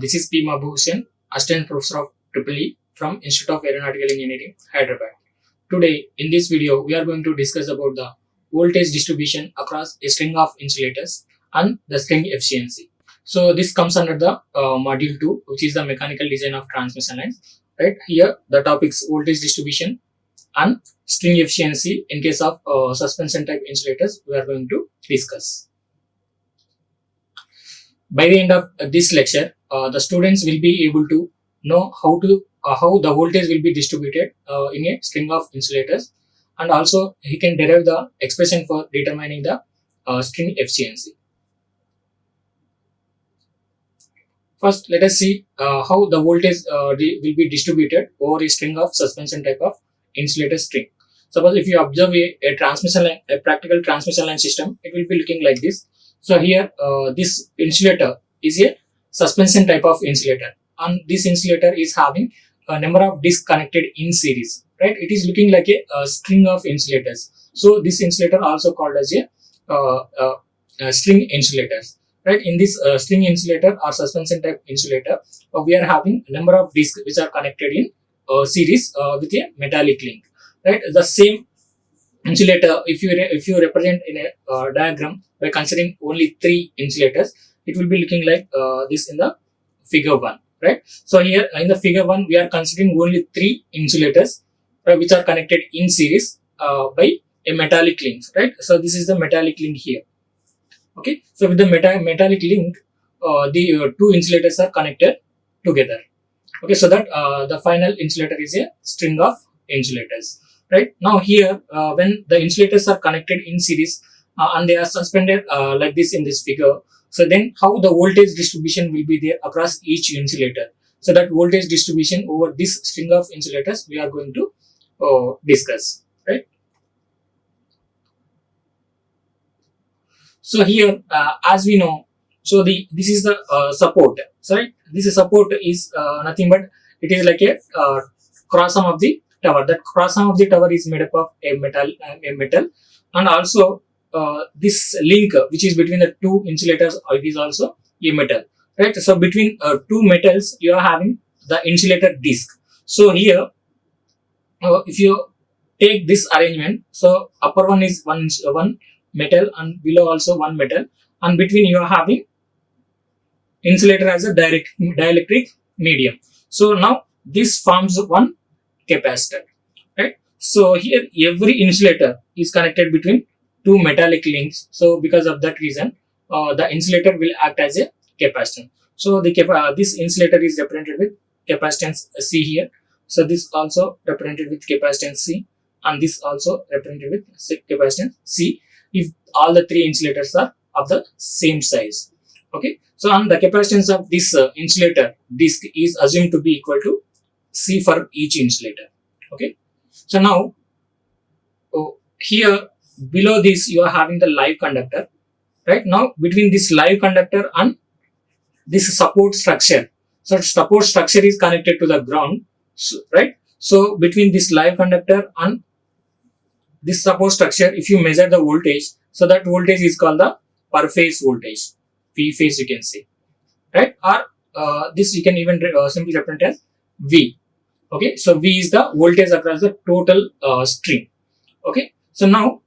This is P. Mabu Hussain, Assistant Professor of EEE from Institute of Aeronautical Engineering, Hyderabad. Today, in this video, we are going to discuss about the voltage distribution across a string of insulators and the string efficiency. So, this comes under the module 2, which is the mechanical design of transmission lines. Right here, the topics voltage distribution and string efficiency in case of suspension type insulators we are going to discuss. By the end of this lecture, the students will be able to know how the voltage will be distributed in a string of insulators, and also he can derive the expression for determining the string efficiency. First, let us see how the voltage will be distributed over a string of suspension type of insulator string. Suppose if you observe a transmission line, a practical transmission line system, it will be looking like this. So here, this insulator is a suspension type of insulator, and this insulator is having a number of discs connected in series. Right? It is looking like a string of insulators. So this insulator also called as a string insulators. Right? In this string insulator or suspension type insulator, we are having a number of discs which are connected in series with a metallic link. Right? The same insulator, if you represent in a diagram by considering only 3 insulators, it will be looking like this in the figure 1. Right? So here in the figure 1, we are considering only 3 insulators which are connected in series by a metallic link. Right? So this is the metallic link here. Okay. So with the metallic link, the 2 insulators are connected together. Okay. So that the final insulator is a string of insulators. Right now here, when the insulators are connected in series and they are suspended like this in this figure, so then how the voltage distribution will be there across each insulator. So that voltage distribution over this string of insulators we are going to discuss. Right. So here, as we know, so this is the support. So right, this support is nothing but it is like a cross arm of the tower. That cross arm of the tower is made up of a metal, and also this link which is between the 2 insulators, it is also a metal. Right. So between 2 metals, you are having the insulator disc. So here, if you take this arrangement, so upper one is one metal and below also one metal, and between you are having insulator as a dielectric medium. So now this forms one capacitor. Right. So here every insulator is connected between 2 metallic links. So because of that reason, the insulator will act as a capacitor. So this insulator is represented with capacitance C here. So this also represented with capacitance C, and this also represented with capacitance C, if all the 3 insulators are of the same size. Okay. So and the capacitance of this insulator disc is assumed to be equal to C for each insulator. Okay. So now here below this you are having the live conductor. Right. Now between this live conductor and this support structure, so support structure is connected to the ground. So, right. So between this live conductor and this support structure, if you measure the voltage, so that voltage is called the per phase voltage, P phase you can say. Right. Or this you can even simply represent as V. Okay. So V is the voltage across the total string. Okay. So now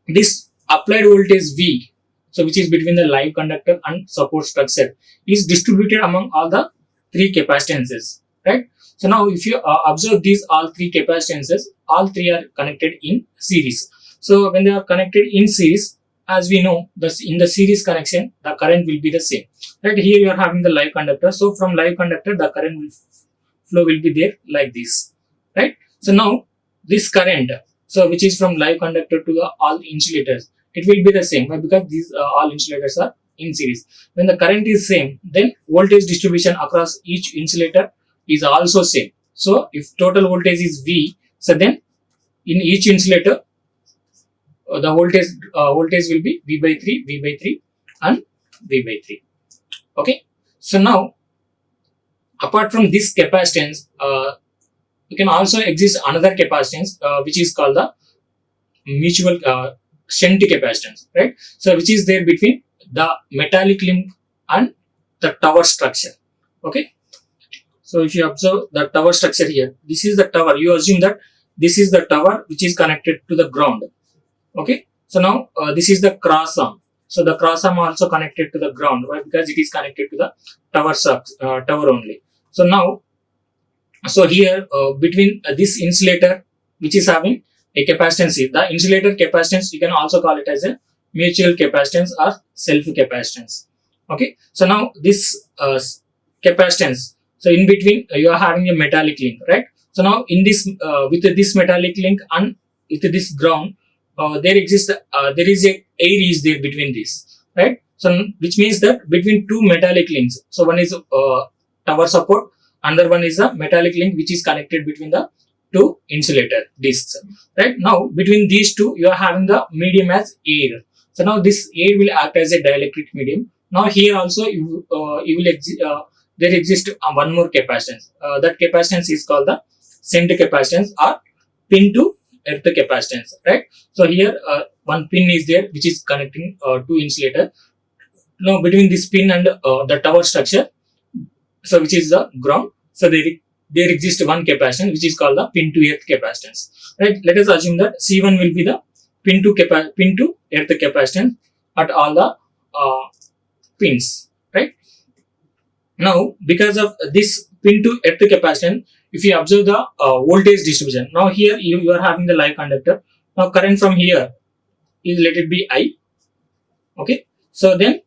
this applied voltage V, so which is between the live conductor and support structure, is distributed among all the 3 capacitances. Right. So now if you observe these all 3 capacitances, all 3 are connected in series. So when they are connected in series, as we know, in the series connection, the current will be the same. Right. Here you are having the live conductor. So from live conductor, the current flow will be there like this. Right. So now this current, so which is from live conductor to the all insulators, it will be the same. Why? Because these all insulators are in series. When the current is same, then voltage distribution across each insulator is also same. So if total voltage is V, so then in each insulator the voltage will be V by 3, V by 3 and V by 3. Okay. So now apart from this capacitance, you can also exist another capacitance which is called the mutual shunt capacitance. Right. So which is there between the metallic link and the tower structure. Okay. So if you observe the tower structure here, this is the tower. You assume that this is the tower which is connected to the ground. Okay. So now this is the cross arm. So the cross arm also connected to the ground. Why? Because it is connected to the tower only. So now, so here between this insulator which is having a capacitance C, the insulator capacitance you can also call it as a mutual capacitance or self capacitance. Okay. So now this capacitance. So in between you are having a metallic link, right? So now in this with this metallic link and with this ground, there is a air is there between this, right? So which means that between two metallic links. So one is tower support, another one is a metallic link which is connected between the two insulator discs, right? Now between these two you are having the medium as air. So now this air will act as a dielectric medium. Now here also there exists one more capacitance. That capacitance is called the shunt capacitance or pin to earth capacitance, right? So here one pin is there which is connecting two insulator. Now between this pin and the tower structure, so which is the ground, so there exists one capacitance which is called the pin to earth capacitance, right? Let us assume that C1 will be the pin to earth capacitance at all the pins, right? Now because of this pin to earth capacitance, if you observe the voltage distribution, now here you are having the live conductor. Now current from here is, let it be I. Okay. So then,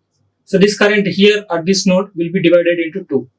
so this current here at this node will be divided into two.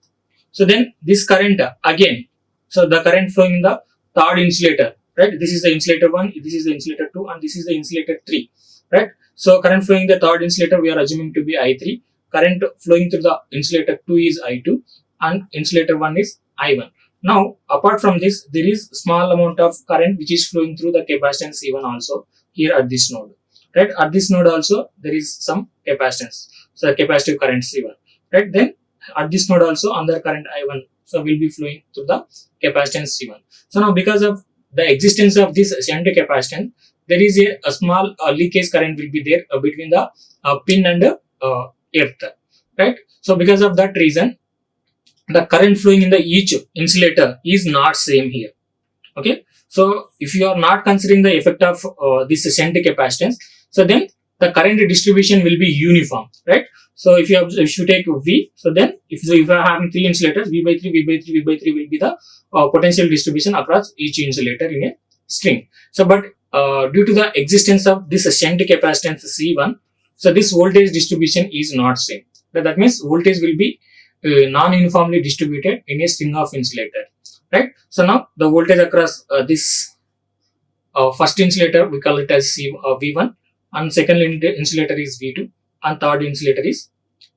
So then this current again, so the current flowing in the third insulator, right? This is the insulator 1, this is the insulator 2, and this is the insulator 3, right? So current flowing in the third insulator we are assuming to be I3. Current flowing through the insulator 2 is I2 and insulator 1 is I1. Now apart from this, there is small amount of current which is flowing through the capacitance C1 also here at this node, right? At this node also there is some capacitance, so capacitive current C1, right? Then at this node also under current I1 so will be flowing through the capacitance C1. So now because of the existence of this shunt capacitance, there is a small leakage current will be there between the pin and earth, right? So because of that reason, the current flowing in the each insulator is not same here. Okay. So if you are not considering the effect of this shunt capacitance, so then the current distribution will be uniform, right? So if you take V, so then if you are having three insulators, V by 3, V by 3, V by 3 will be the potential distribution across each insulator in a string. So but due to the existence of this shunt capacitance C1, so this voltage distribution is not same. That means voltage will be non-uniformly distributed in a string of insulator, right? So now the voltage across this first insulator we call it as V1, and second insulator is V2, and third insulator is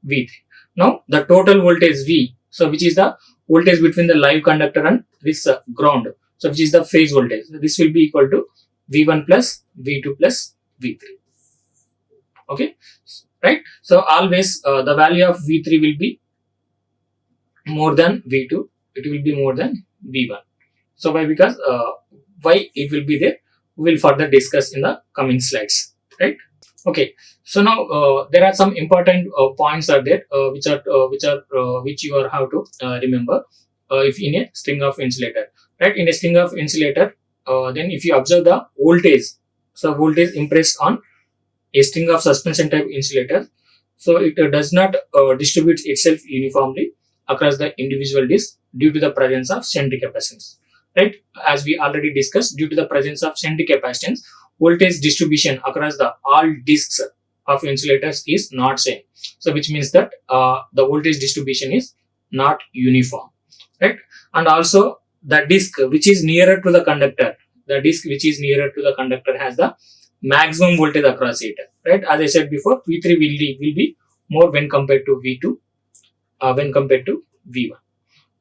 V3. Now the total voltage V, so which is the voltage between the live conductor and this ground, so which is the phase voltage, this will be equal to V1 plus V2 plus V3. Okay, right? So always the value of V3 will be more than V2, it will be more than V1. So why? Because why it will be there, we will further discuss in the coming slides, right? Okay. So now there are some important points are there which you are have to remember if in a string of insulator, right? In a string of insulator, then if you observe the voltage, so voltage impressed on a string of suspension type insulator, so it does not distribute itself uniformly across the individual discs due to the presence of shunt capacitance, right? As we already discussed, due to the presence of shunt capacitance, voltage distribution across the all discs of insulators is not same. So which means that the voltage distribution is not uniform, right? And also the disc which is nearer to the conductor, has the maximum voltage across it, right? As I said before, V3 will be more when compared to V2, when compared to V1,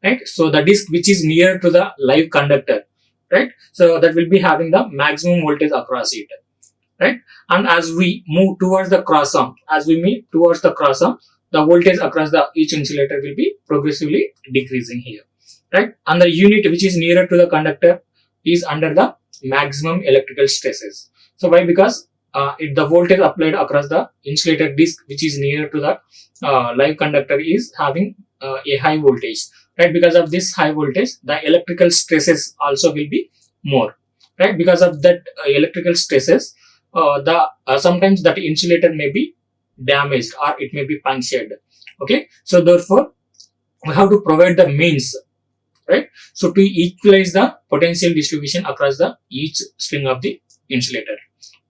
right? So the disc which is near to the live conductor, right? So that will be having the maximum voltage across it, right? And as we move towards the cross arm, the voltage across the each insulator will be progressively decreasing here, right? And the unit which is nearer to the conductor is under the maximum electrical stresses. So why? Because the voltage applied across the insulator disc which is nearer to the live conductor is having a high voltage, right? Because of this high voltage, the electrical stresses also will be more, right? Because of that electrical stresses, the sometimes that insulator may be damaged or it may be punctured. Okay, so therefore we have to provide the means, right? So to equalize the potential distribution across the each string of the insulator.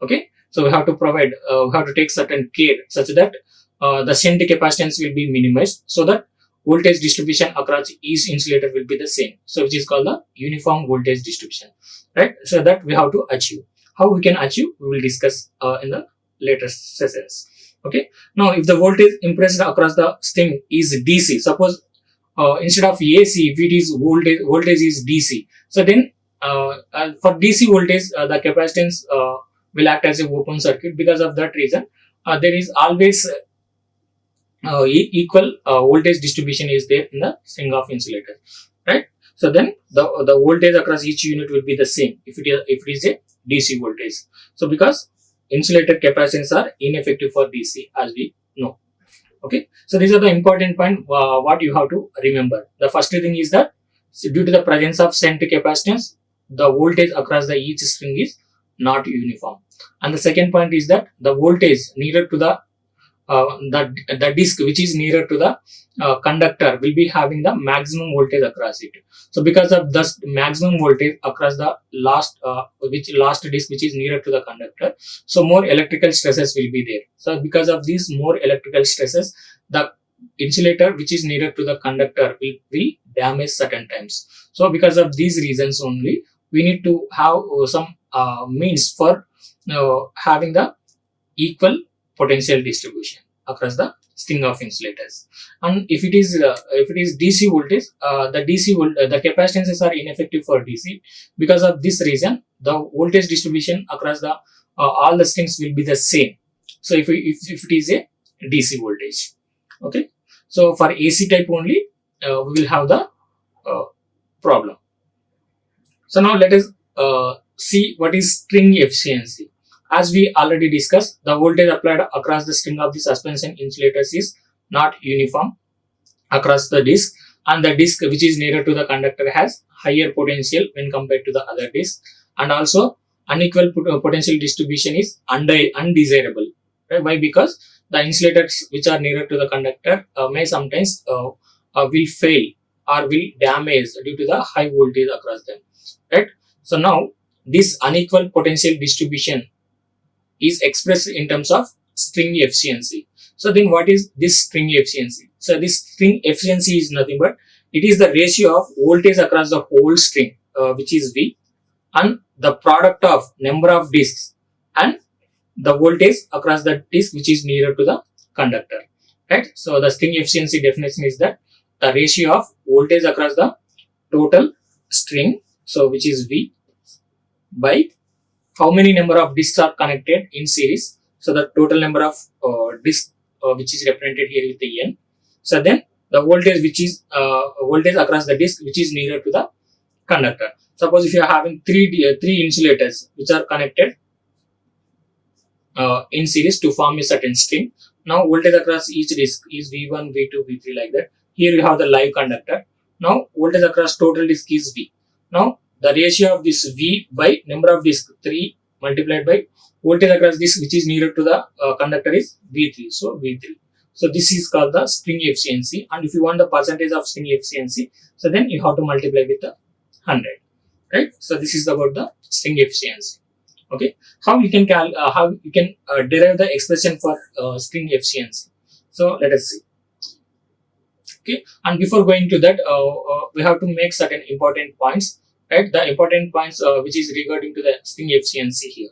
Okay, so we have to provide, we have to take certain care such that the shunt capacitance will be minimized, so that voltage distribution across each insulator will be the same. So which is called the uniform voltage distribution, right? So that we have to achieve. How we can achieve, we will discuss in the later sessions. Okay. Now, if the voltage impressed across the string is DC, suppose instead of AC, if it is voltage is DC. So then for DC voltage, the capacitance will act as a open circuit. Because of that reason, there is always equal voltage distribution is there in the string of insulator, right? So then the voltage across each unit will be the same if it is a DC voltage. So because insulator capacitance are ineffective for DC, as we know. Okay, so these are the important point what you have to remember. The first thing is that due to the presence of shunt capacitance, the voltage across the each string is not uniform. And the second point is that the voltage nearer to the disc which is nearer to the conductor will be having the maximum voltage across it. So because of this maximum voltage across the last disc which is nearer to the conductor, so more electrical stresses will be there. So because of these more electrical stresses, the insulator which is nearer to the conductor will damage certain times. So because of these reasons only, we need to have some means for having the equal potential distribution across the string of insulators. And if it is DC voltage, the capacitances are ineffective for DC. Because of this reason, the voltage distribution across the all the strings will be the same. So if it is a DC voltage, okay. So for AC type only, we will have the problem. So now let us see what is string efficiency. As we already discussed, the voltage applied across the string of the suspension insulators is not uniform across the disc, and the disc which is nearer to the conductor has higher potential when compared to the other disc, and also unequal potential distribution is undesirable. Right? Why? Because the insulators which are nearer to the conductor may sometimes will fail or will damage due to the high voltage across them. Right? So now this unequal potential distribution is expressed in terms of string efficiency. So then what is this string efficiency? So this string efficiency is nothing but it is the ratio of voltage across the whole string, which is V, and the product of number of discs and the voltage across the disc which is nearer to the conductor. Right? So the string efficiency definition is that the ratio of voltage across the total string, so which is V, by how many number of discs are connected in series. So the total number of discs which is represented here with the N. So then the voltage which is voltage across the disc which is nearer to the conductor. Suppose if you are having three insulators which are connected in series to form a certain string. Now voltage across each disc is V1, V2, V3 like that. Here you have the live conductor. Now voltage across total disc is V. Now the ratio of this V by number of disc 3 multiplied by voltage across disc which is nearer to the conductor is V3. So V3. So this is called the string efficiency, and if you want the percentage of string efficiency, so then you have to multiply with the 100. Right? So this is about the string efficiency. Okay. How you can derive the expression for string efficiency. So let us see. Okay. And before going to that, we have to make certain important points. Right, the important points which is regarding to the string efficiency here.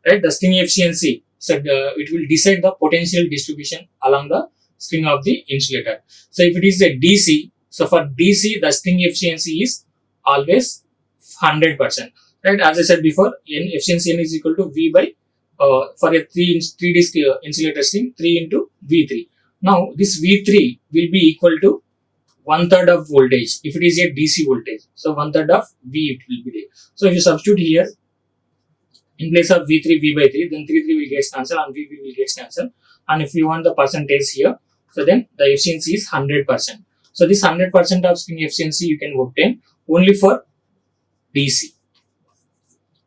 Right, the string efficiency said it will decide the potential distribution along the string of the insulator. So if it is a DC, so for DC the string efficiency is always 100%. Right, as I said before, efficiency N is equal to V by for a 3 disc insulator string 3 into V3. Now this V3 will be equal to 1/3 of voltage if it is a DC voltage. So 1/3 of V it will be there. So if you substitute here in place of V3 V by 3, then 3 will get cancelled and V will get cancelled. And if you want the percentage here, so then the efficiency is 100%. So this 100% of string efficiency you can obtain only for DC.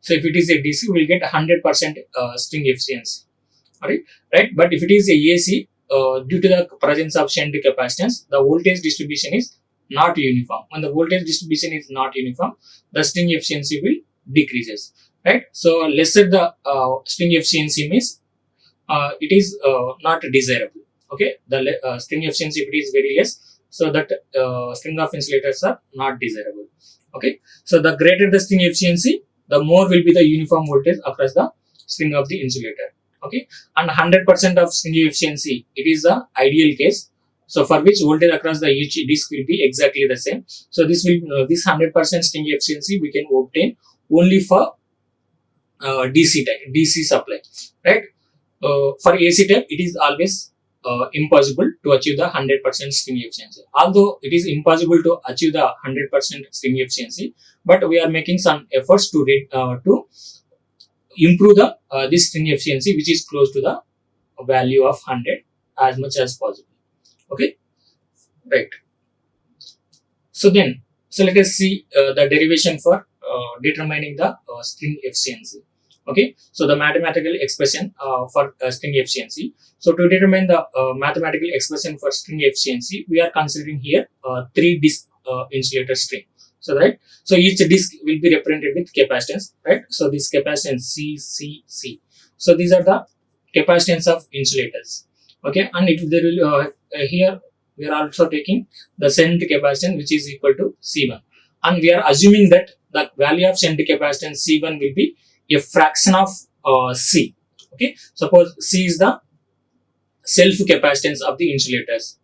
So if it is a DC, we will get 100% string efficiency. Alright, right? But if it is a AC, due to the presence of shunt capacitance, the voltage distribution is not uniform. When the voltage distribution is not uniform, the string efficiency will decreases. Right? So lesser the string efficiency means it is not desirable. Okay, the string efficiency, if it is very less, so that string of insulators are not desirable. Okay, so the greater the string efficiency, the more will be the uniform voltage across the string of the insulator. Okay, and 100% of string efficiency, it is the ideal case. So for which voltage across the each disc will be exactly the same. So this will this 100% string efficiency we can obtain only for DC type, DC supply, right? For AC type, it is always impossible to achieve the 100% string efficiency. Although it is impossible to achieve the 100% string efficiency, but we are making some efforts to improve the this string efficiency, which is close to the value of 100 as much as possible. Okay, right. So let us see the derivation for determining the string efficiency. Okay, so the mathematical expression for string efficiency. So to determine the mathematical expression for string efficiency, we are considering here 3 disc insulator string. So right, so each disc will be represented with capacitance, right? So this capacitance C. So these are the capacitance of insulators. Okay, and it there will here we are also taking the shunt capacitance, which is equal to C1, and we are assuming that the value of shunt capacitance C1 will be a fraction of C. Okay, suppose C is the self capacitance of the insulators,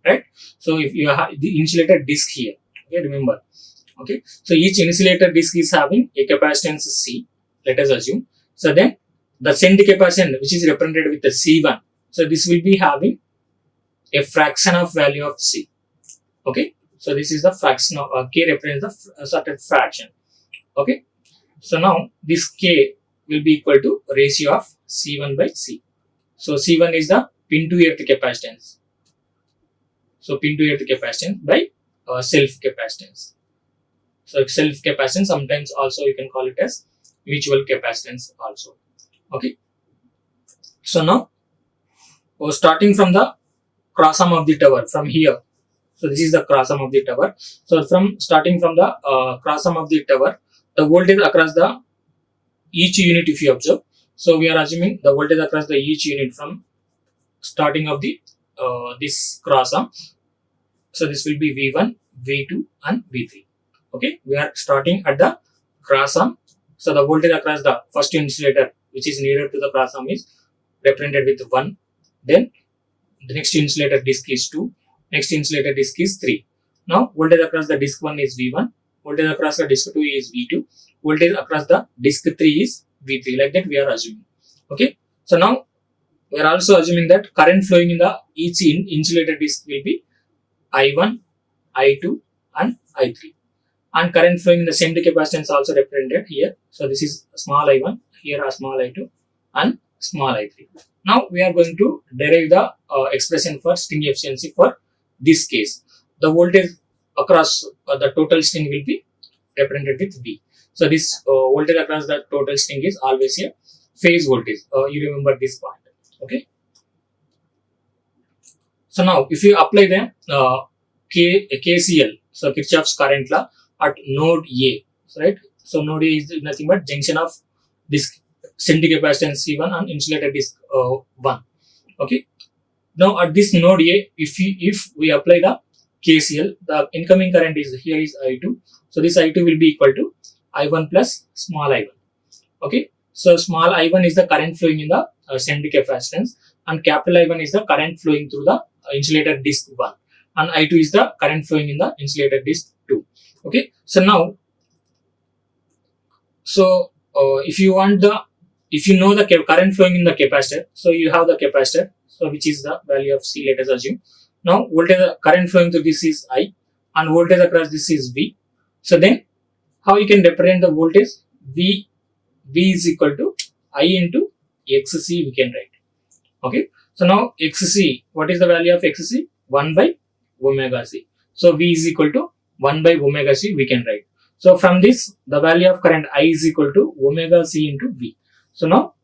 right? So if you have the insulator disc here, okay, remember, okay, so each insulator disc is having a capacitance C, let us assume. So then the shunt capacitance, which is represented with the C1, so this will be having a fraction of value of C. Okay, so this is the fraction of K represents the certain fraction. Okay, so now this K will be equal to ratio of C1 by C. So C1 is the pin to earth capacitance. So pin to earth capacitance by self capacitance. So self capacitance, sometimes also you can call it as mutual capacitance also. Okay. So now starting from the cross arm of the tower from here. So this is the cross arm of the tower. So from starting from the cross arm of the tower, the voltage across the each unit, if you observe, so we are assuming the voltage across the each unit from starting of the this cross arm. So this will be V1, V2 and V3. Okay, we are starting at the cross arm. So the voltage across the first insulator, which is nearer to the cross arm, is represented with 1. Then the next insulator disc is 2. Next insulator disc is 3. Now voltage across the disc 1 is V1. Voltage across the disc 2 is V2. Voltage across the disc 3 is V3. Like that we are assuming. Okay. So now we are also assuming that current flowing in the each insulator disc will be I1, I2 and I3. And current flowing in the shunt capacitance also represented here. So this is small I1, here a small I2 and small I3. Now we are going to derive the expression for string efficiency for this case. The voltage across the total string will be represented with V. So this voltage across the total string is always a phase voltage. You remember this point. Okay. So now if you apply the KCL, so Kirchhoff's current law at node A, right? So node A is nothing but junction of this shunt capacitance C1 and insulator disc 1. Okay. Now at this node A, if we apply the KCL, the incoming current is here is I2. So this I2 will be equal to I1 plus small I1. Okay. So small I1 is the current flowing in the shunt capacitance, and capital I1 is the current flowing through the insulator disc 1, and I2 is the current flowing in the insulator disc 2. Okay. So now, so if you know the current flowing in the capacitor, so you have the capacitor, so which is the value of C, let us assume. Now voltage current flowing through this is I, and voltage across this is V. So then how you can represent the voltage? V is equal to I into XC, we can write. Okay. So now XC, what is the value of XC? 1 by omega C. So V is equal to 1 by omega C we can write. So from this, the value of current I is equal to omega C into V. So now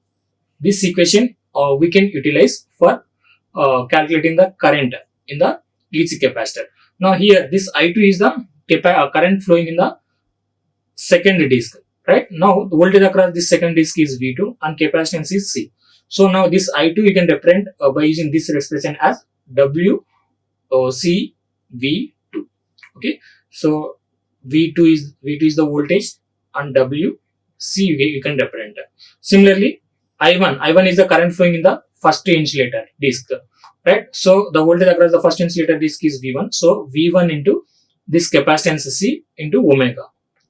this equation we can utilize for calculating the current in the each capacitor. Now here this I2 is the current flowing in the second disk, right? Now the voltage across this second disk is V2 and capacitance is C. So now this I2 you can represent by using this expression as W C V2. Okay, so V2 is the voltage and W C you can represent. Similarly, I1 is the current flowing in the first insulator disk, right? So the voltage across the first insulator disk is V1. So V1 into this capacitance C into omega,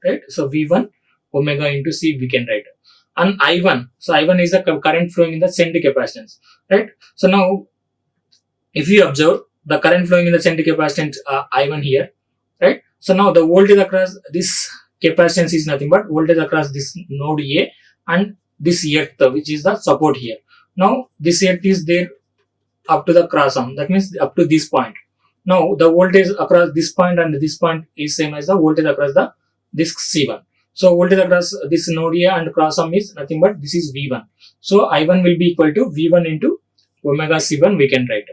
right? So V1 omega into C we can write. And I1, so I1 is the current flowing in the shunt capacitance, right? So now if you observe the current flowing in the shunt capacitance I1 here, right? So now the voltage across this capacitance is nothing but voltage across this node A and this earth, which is the support here. Now this earth is there up to the cross arm, that means up to this point. Now the voltage across this point and this point is same as the voltage across the disk C1. So voltage across this node A and cross arm is nothing but this is V1. So I1 will be equal to V1 into omega C1 we can write.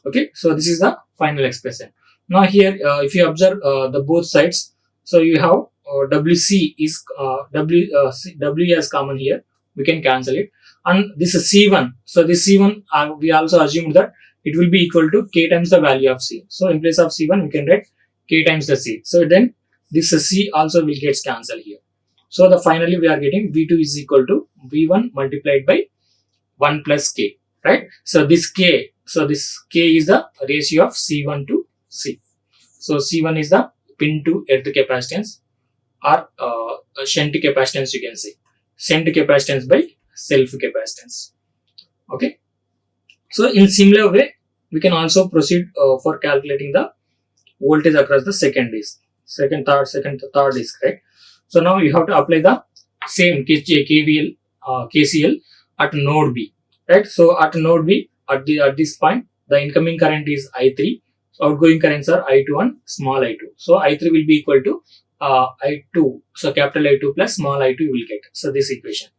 Okay, so this is the final expression. Now here if you observe the both sides, so you have WC is W as common here, we can cancel it, and this is C1. So this C1 we also assumed that it will be equal to K times the value of C. So in place of C1 we can write K times the C. So then this C also will get cancelled here. So the finally we are getting V2 is equal to V1 multiplied by 1 plus K, right? So this K is the ratio of C1 to C. So C1 is the pin to earth capacitance or shunt capacitance, you can say. Shunt capacitance by self capacitance. Okay. So in similar way, we can also proceed for calculating the voltage across the second disk, third disk, right? So now you have to apply the same KVL, KCL at node B, right? So at node B, at this point, the incoming current is I3, so outgoing currents are I2 and small I2. So I3 will be equal to I2, so capital I2 plus small I2 you will get. So this equation,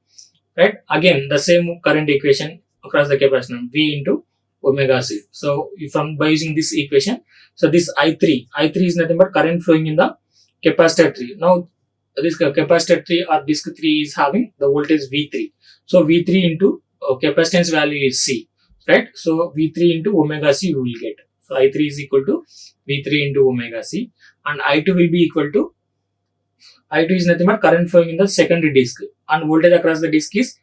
right? Again, the same current equation across the capacitor, V into omega C. So by using this equation, so this I3 is nothing but current flowing in the capacitor 3. Now this capacitor 3 or disk 3 is having the voltage V3. So V3 into capacitance value is C, right? So V3 into omega C you will get. So I3 is equal to V3 into omega C, and I2 will be equal to, I2 is nothing but current flowing in the secondary disk and voltage across the disk is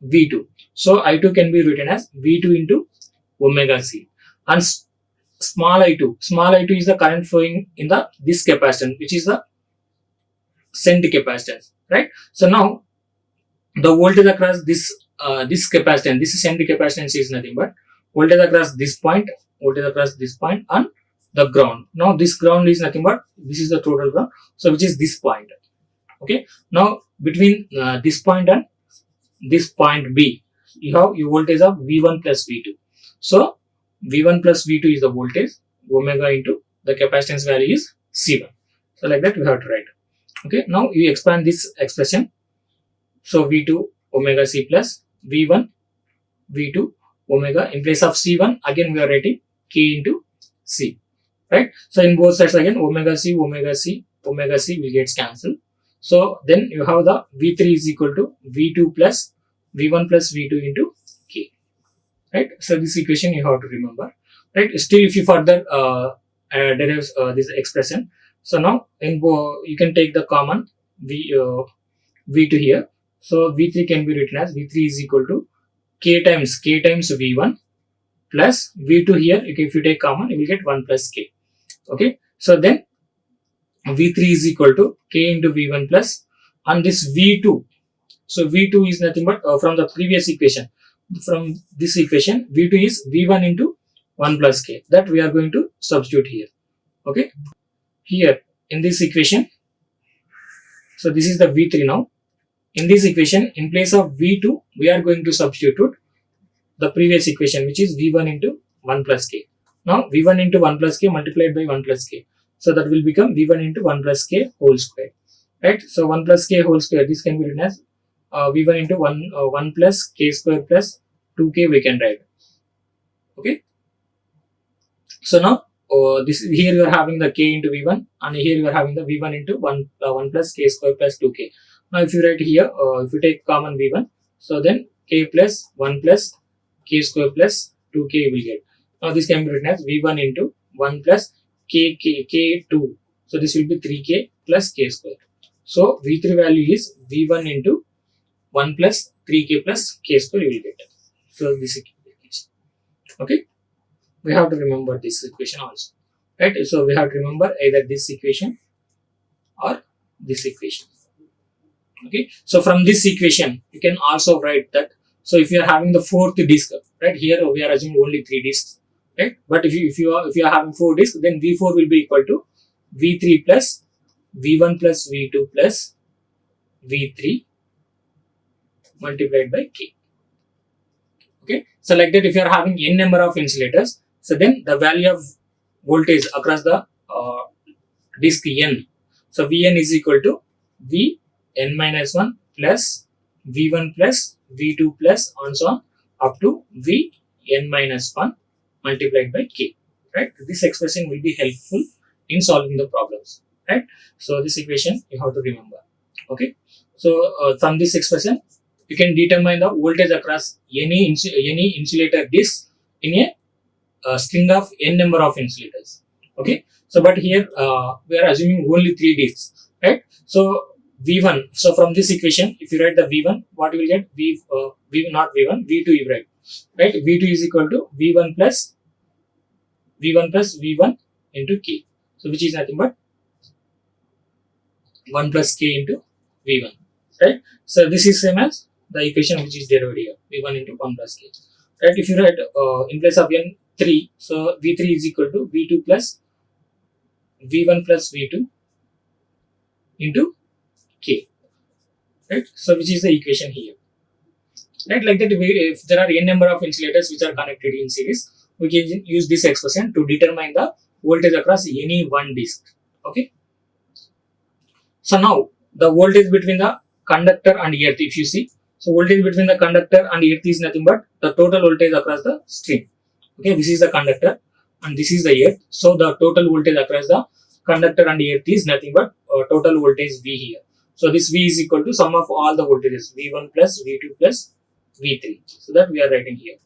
V2. So I2 can be written as V2 into omega C, and small I2 is the current flowing in the this capacitance, which is the shunt capacitance, right? So now the voltage across this capacitance, this shunt capacitance is nothing but voltage across this point and the ground. Now this ground is nothing but this is the total ground, so which is this point. Okay, now between this point and this point B, you have your voltage of V1 plus V2. So V1 plus V2 is the voltage, omega into the capacitance value is C1. So like that we have to write. Okay, now you expand this expression. So V2 omega C plus V1 V2 omega, in place of C1 again we are writing K into C, right? So in both sides again omega C will get cancelled. So then you have the V3 is equal to V2 plus V1 plus V2 into K, right? So this equation you have to remember, right? Still if you further derive this expression, so now you can take the common V2 here. So V3 can be written as V3 is equal to K times V1 plus V2 here. If you take common, you will get 1 plus K. Okay, so then V3 is equal to K into V1 plus, and this V2. So V2 is nothing but from the previous equation. From this equation, V2 is V1 into 1 plus K. That we are going to substitute here. Okay, here in this equation. So this is the V3 now. In this equation, in place of V2, we are going to substitute the previous equation, which is V1 into 1 plus K. Now V1 into 1 plus K multiplied by 1 plus K. So that will become V1 into 1 plus k whole square, right? So 1 plus k whole square, this can be written as V1 into 1 plus k square plus 2k we can write. Okay. So now this here you are having the k into V1 and here you are having the V1 into 1 plus k square plus 2k. Now if you write here, if you take common V1, so then k plus 1 plus k square plus 2k you will get. Now this can be written as V1 into 1 plus k2. So this will be 3k plus k square. So V3 value is V1 into 1 plus 3k plus k square you will get. So this is equation. Okay. We have to remember this equation also, right? So we have to remember either this equation or this equation. Okay. So from this equation, you can also write that. So if you are having the fourth disk, right? Here we are assuming only 3 disks, right? But if you are having 4 disks, then V4 will be equal to V3 plus V1 plus V2 plus V3 multiplied by K. Okay. So like that, if you are having n number of insulators, so then the value of voltage across the disk n. So Vn is equal to Vn minus 1 plus V1 plus V2 plus and so on up to Vn minus 1 multiplied by K. Right. This expression will be helpful in solving the problems. Right. So this equation you have to remember. Okay. So from this expression, you can determine the voltage across any insulator disk in a string of n number of insulators. Okay. So but here we are assuming only 3 disks, right? So V1. So from this equation, if you write the V1, what you will get? Not V1, V2 you write, right? V2 is equal to V1 plus V1 into K. So which is nothing but 1 plus K into V1, right? So this is same as the equation which is derived here, V1 into 1 plus K, right? If you write in place of n 3, so V3 is equal to V2 plus V1 plus V2 into K, right? So which is the equation here, right? Like that, if there are n number of insulators which are connected in series, we can use this expression to determine the voltage across any one disk. Okay. So now the voltage between the conductor and earth, if you see, so voltage between the conductor and earth is nothing but the total voltage across the string. Okay, this is the conductor and this is the earth. So the total voltage across the conductor and earth is nothing but total voltage V here. So this V is equal to sum of all the voltages, V1 plus V2 plus V3. So that we are writing here,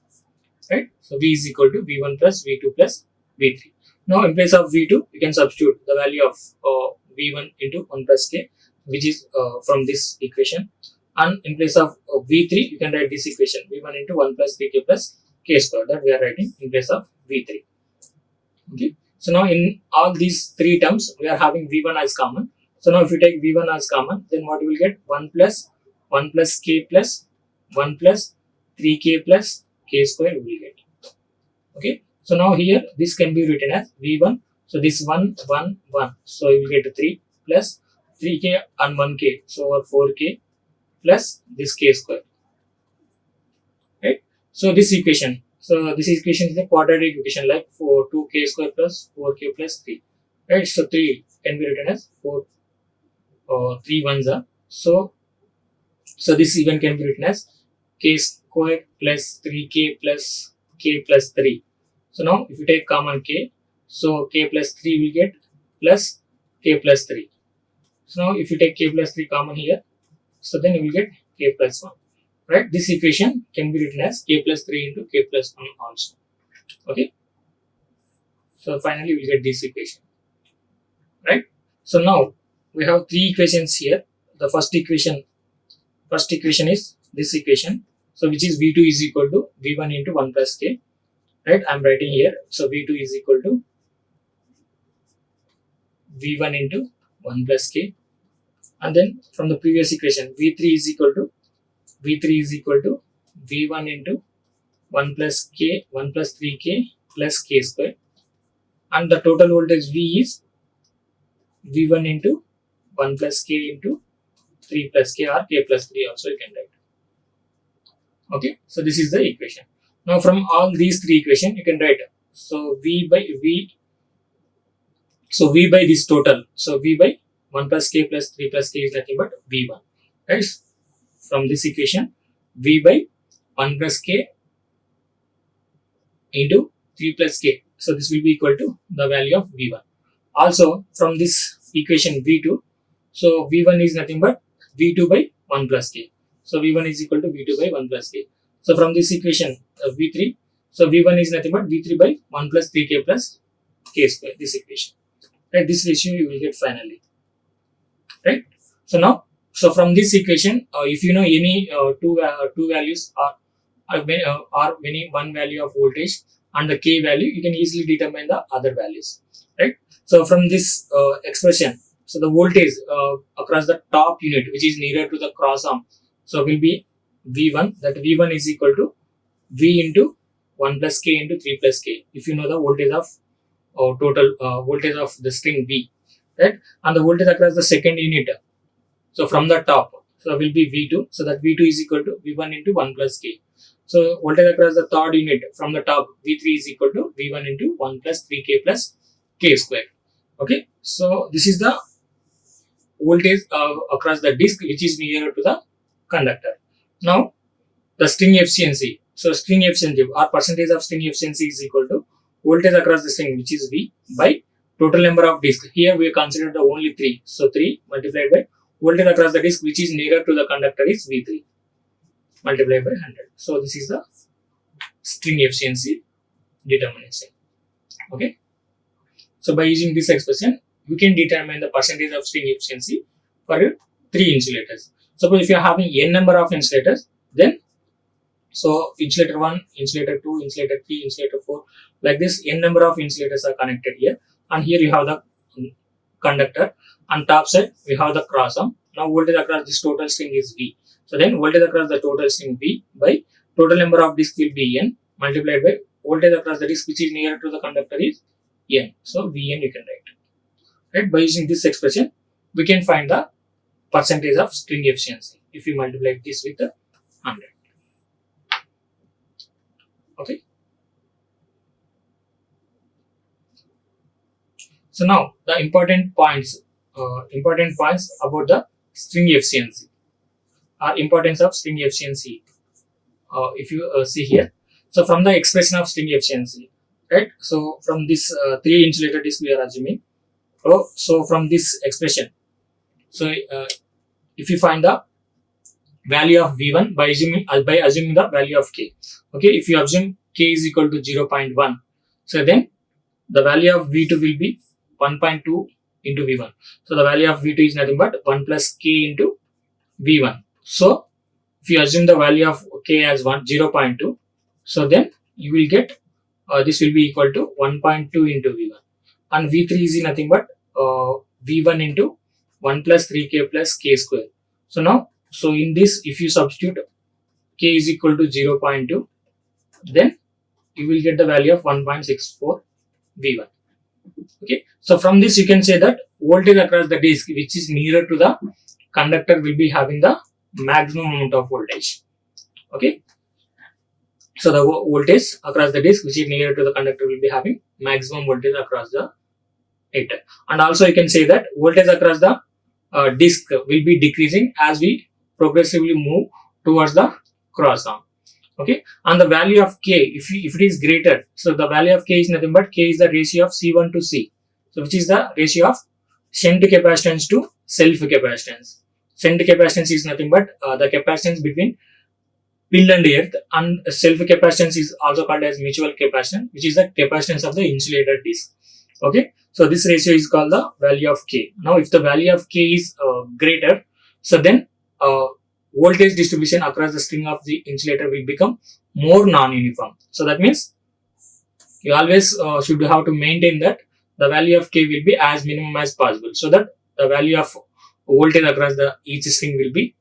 right? So V is equal to V1 plus V2 plus V3. Now in place of V2, you can substitute the value of V1 into 1 plus K, which is from this equation. And in place of V3, you can write this equation, V1 into 1 plus 3K plus K square, that we are writing in place of V3. Okay. So now in all these 3 terms, we are having V1 as common. So now if you take V1 as common, then what you will get? 1 plus K plus 1 plus 3K plus K square you will get. Okay. So now here this can be written as V1. So this 1, 1, 1. So you will get 3 plus 3K and 1K. So over 4K plus this K square. Right. So this equation. So this equation is a quadratic equation, like 2K square plus 4K plus 3. Right. So 3 can be written as 3 ones are. So this even can be written as K square plus 3K plus K plus 3. So now if you take common K, so K plus 3 will get plus K plus 3. So now if you take K plus 3 common here, so then you will get K plus 1. Right? This equation can be written as K plus 3 into K plus 1 also. Okay. So finally we will get this equation. Right? So now we have 3 equations here. The first equation is this equation. So which is V2 is equal to V1 into 1 plus K. Right? I am writing here. So V2 is equal to V1 into 1 plus K. And then from the previous equation, V3 is equal to V1 into 1 plus K, 1 plus 3K plus K square. And the total voltage V is V1 into 1 plus K into 3 plus K or K plus 3 also you can write. Okay. So this is the equation. Now from all these 3 equations you can write. So V So V by this total. So V by 1 plus K plus 3 plus K is nothing but V1. Right? From this equation, V by 1 plus K into 3 plus K. So this will be equal to the value of V1. Also from this equation V2, so V1 is nothing but V2 by 1 plus K. So V1 is equal to V2 by 1 plus K. So from this equation V3, so V1 is nothing but V3 by 1 plus 3K plus K square, this equation. Right, this ratio you will get finally. Right. So now, so from this equation, if you know any two values or any one value of voltage and the K value, you can easily determine the other values. Right. So from this expression, so the voltage across the top unit, which is nearer to the cross arm, so will be V1. That V1 is equal to V into 1 plus K into 3 plus K. If you know the voltage of total voltage of the string V, right? And the voltage across the second unit, so from the top, so will be V2. So that V2 is equal to V1 into 1 plus K. So voltage across the third unit from the top, V3 is equal to V1 into 1 plus 3K plus K square. Okay, so this is the voltage across the disk which is nearer to the conductor. Now the string efficiency. So string efficiency or percentage of string efficiency is equal to voltage across the string, which is V, by total number of disks. Here we consider the only 3. So 3 multiplied by voltage across the disk, which is nearer to the conductor, is V3 multiplied by 100. So this is the string efficiency determination. Okay. So by using this expression, we can determine the percentage of string efficiency for 3 insulators. Suppose if you are having n number of insulators, then so insulator 1, insulator 2, insulator 3, insulator 4, like this n number of insulators are connected here, and here you have the conductor, on top side we have the cross arm. Now voltage across this total string is V. So then voltage across the total string V by total number of discs will be N multiplied by voltage across the disc which is nearer to the conductor is N. So Vn you can write. Right? By using this expression, we can find the percentage of string efficiency if you multiply this with the 100. Okay. So now the important points about the string efficiency or importance of string efficiency. If you see here, so from the expression of string efficiency, right? So from this 3 insulator disc we are assuming. So from this expression, so if you find the value of V1 by assuming the value of K. Okay, if you assume K is equal to 0.1, so then the value of V2 will be 1.2 into V1. So the value of V2 is nothing but 1 plus K into V1. So if you assume the value of K as 0.2, so then you will get this will be equal to 1.2 into V1, and V3 is nothing but V1 into 1 plus 3K plus K square. So now, so in this, if you substitute K is equal to 0.2, then you will get the value of 1.64 V1. Okay, so from this you can say that voltage across the disk which is nearer to the conductor will be having the maximum amount of voltage. Okay, so the voltage across the disk which is nearer to the conductor will be having maximum voltage across the it. And also you can say that voltage across the disk will be decreasing as we progressively move towards the cross arm. Okay, and the value of K, if it is greater, so the value of K is nothing but K is the ratio of C1 to C, so which is the ratio of shunt capacitance to self capacitance. Shunt capacitance is nothing but the capacitance between pill and earth, and self capacitance is also called as mutual capacitance, which is the capacitance of the insulator disc. Okay, so this ratio is called the value of K. Now if the value of K is greater, so then voltage distribution across the string of the insulator will become more non-uniform. So that means you always should have to maintain that the value of K will be as minimum as possible, so that the value of voltage across the each string will be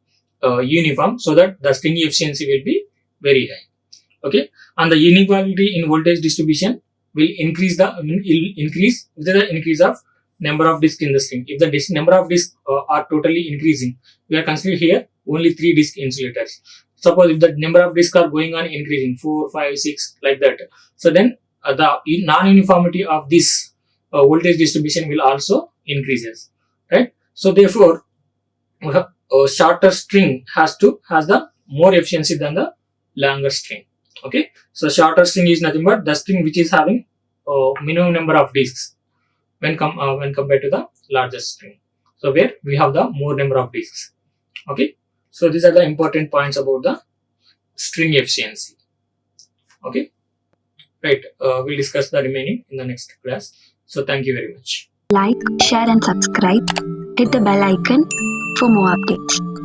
uniform, so that the string efficiency will be very high. Okay, and the inequality in voltage distribution will increase with the increase of number of discs in the string. If the number of discs are totally increasing, we are considering here only 3 disc insulators. Suppose if the number of discs are going on increasing 4, 5, 6 like that, so then the non-uniformity of this voltage distribution will also increases, right? So therefore, a shorter string has the more efficiency than the longer string. Okay, so shorter string is nothing but the string which is having minimum number of disks when compared to the larger string. So where we have the more number of disks. Okay, so these are the important points about the string efficiency. Okay, right. We'll discuss the remaining in the next class. So thank you very much. Like, share and subscribe. Hit the bell icon for more updates.